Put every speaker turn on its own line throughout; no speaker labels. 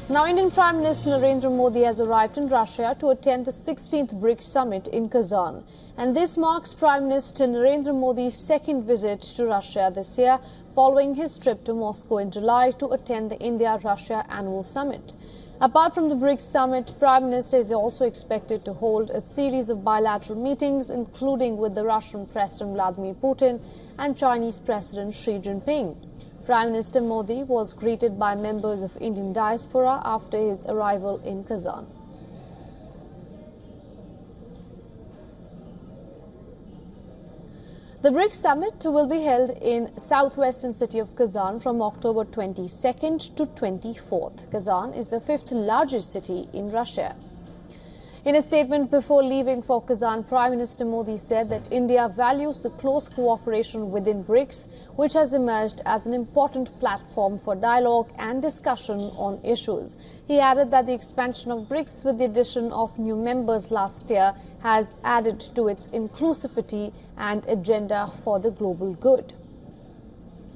Now, Indian Prime Minister Narendra Modi has arrived in Russia to attend the 16th BRICS Summit in Kazan. And this marks Prime Minister Narendra Modi's second visit to Russia this year, following his trip to Moscow in July to attend the India-Russia Annual Summit. Apart from the BRICS Summit, Prime Minister is also expected to hold a series of bilateral meetings, including with the Russian President Vladimir Putin and Chinese President Xi Jinping. Prime Minister Modi was greeted by members of Indian diaspora after his arrival in Kazan. The BRICS Summit will be held in southwestern city of Kazan from October 22nd to 24th. Kazan is the fifth largest city in Russia. In a statement before leaving for Kazan, Prime Minister Modi said that India values the close cooperation within BRICS, which has emerged as an important platform for dialogue and discussion on issues. He added that the expansion of BRICS with the addition of new members last year has added to its inclusivity and agenda for the global good.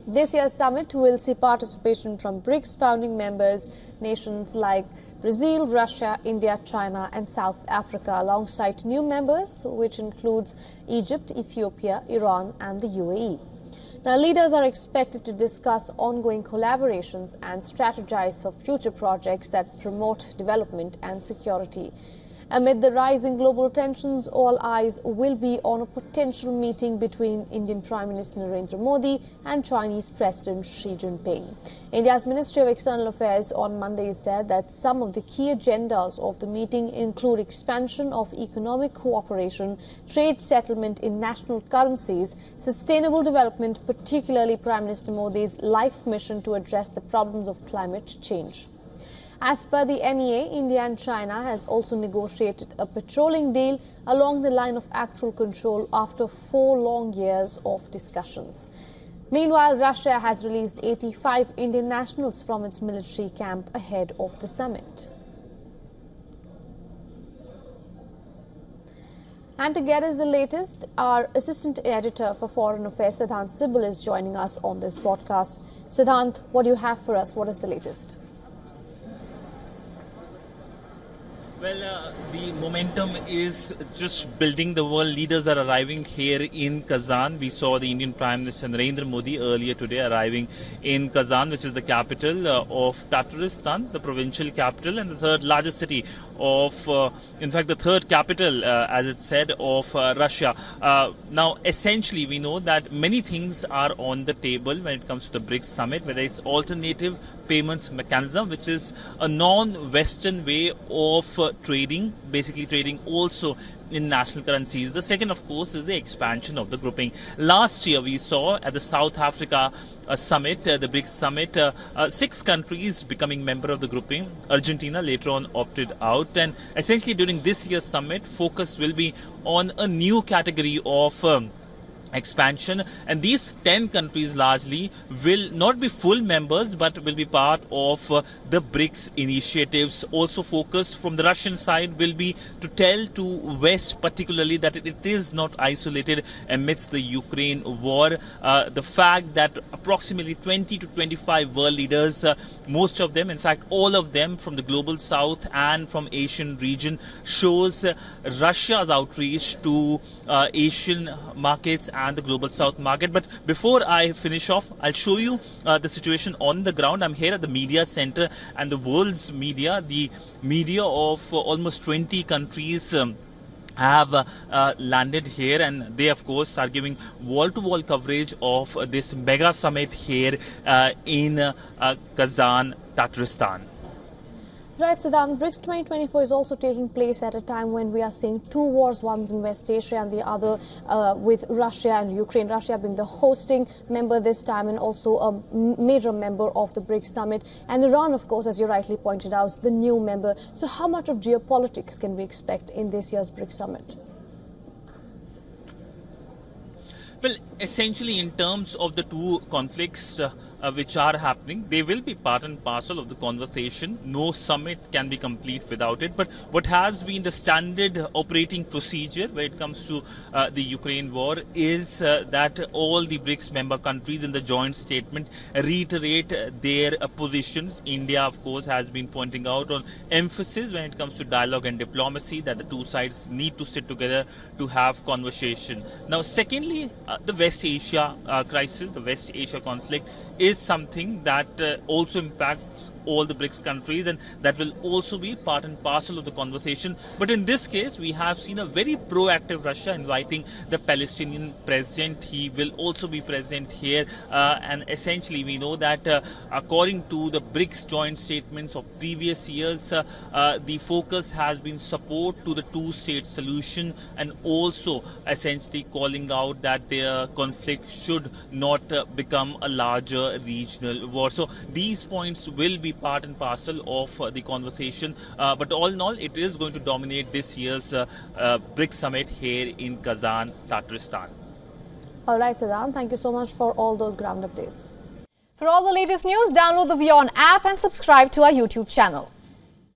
This year's summit will see participation from BRICS founding members, nations like Brazil, Russia, India, China and South Africa, alongside new members, which includes Egypt, Ethiopia, Iran and the UAE. Now, leaders are expected to discuss ongoing collaborations and strategize for future projects that promote development and security. Amid the rising global tensions, all eyes will be on a potential meeting between Indian Prime Minister Narendra Modi and Chinese President Xi Jinping. India's Ministry of External Affairs on Monday said that some of the key agendas of the meeting include expansion of economic cooperation, trade settlement in national currencies, sustainable development, particularly Prime Minister Modi's life mission to address the problems of climate change. As per the MEA, India and China has also negotiated a patrolling deal along the line of actual control after 4 long years of discussions. Meanwhile, Russia has released 85 Indian nationals from its military camp ahead of the summit. And to get us the latest, our Assistant Editor for Foreign Affairs, Siddhant Sibal, is joining us on this broadcast. Siddhant, what do you have for us? What is the latest?
Well, the momentum is just building. The world leaders are arriving here in Kazan. We saw the Indian Prime Minister Narendra Modi earlier today arriving in Kazan, which is the capital of Tatarstan, the provincial capital, and the third largest city of, in fact, the third capital, as it said, of Russia. Now, essentially, we know that many things are on the table when it comes to the BRICS Summit, whether it's alternative payments mechanism, which is a non-Western way of trading, basically trading also in national currencies. The second, of course, is the expansion of the grouping. Last year, we saw at the South Africa summit, the BRICS Summit, 6 countries becoming member of the grouping. Argentina later on opted out. And essentially, during this year's summit, focus will be on a new category of expansion, and these 10 countries largely will not be full members but will be part of the BRICS initiatives. Also, focus from the Russian side will be to tell to West particularly that it is not isolated amidst the Ukraine war. The fact that approximately 20 to 25 world leaders, most of them, in fact all of them from the global south and from Asian region, shows Russia's outreach to Asian markets and the global south market. But before I finish off, I'll show you the situation on the ground. I'm here at the media center, and the world's media, the media of almost 20 countries have landed here, and they of course are giving wall-to-wall coverage of this mega summit here in Kazan, Tatarstan.
Right, Siddhant, BRICS 2024 is also taking place at a time when we are seeing 2 wars, one in West Asia and the other with Russia and Ukraine. Russia being the hosting member this time and also a major member of the BRICS Summit. And Iran, of course, as you rightly pointed out, is the new member. So how much of geopolitics can we expect in this year's BRICS Summit?
Well, essentially in terms of the two conflicts, which are happening, they will be part and parcel of the conversation. No summit can be complete without it. But what has been the standard operating procedure when it comes to the Ukraine war is that all the BRICS member countries in the joint statement reiterate their positions. India, of course, has been pointing out on emphasis when it comes to dialogue and diplomacy, that the two sides need to sit together to have conversation. Now, secondly, the West Asia crisis, the West Asia conflict is something that also impacts all the BRICS countries, and that will also be part and parcel of the conversation. But in this case, we have seen a very proactive Russia inviting the Palestinian president. He will also be present here, and essentially we know that according to the BRICS joint statements of previous years, the focus has been support to the two-state solution, and also essentially calling out that the conflict should not become a larger regional war. So these points will be part and parcel of the conversation. But all in all, it is going to dominate this year's BRICS Summit here in Kazan, Tatarstan.
All right, Kazan, thank you so much for all those ground updates. For all the latest news, download the WION app and subscribe to our YouTube channel.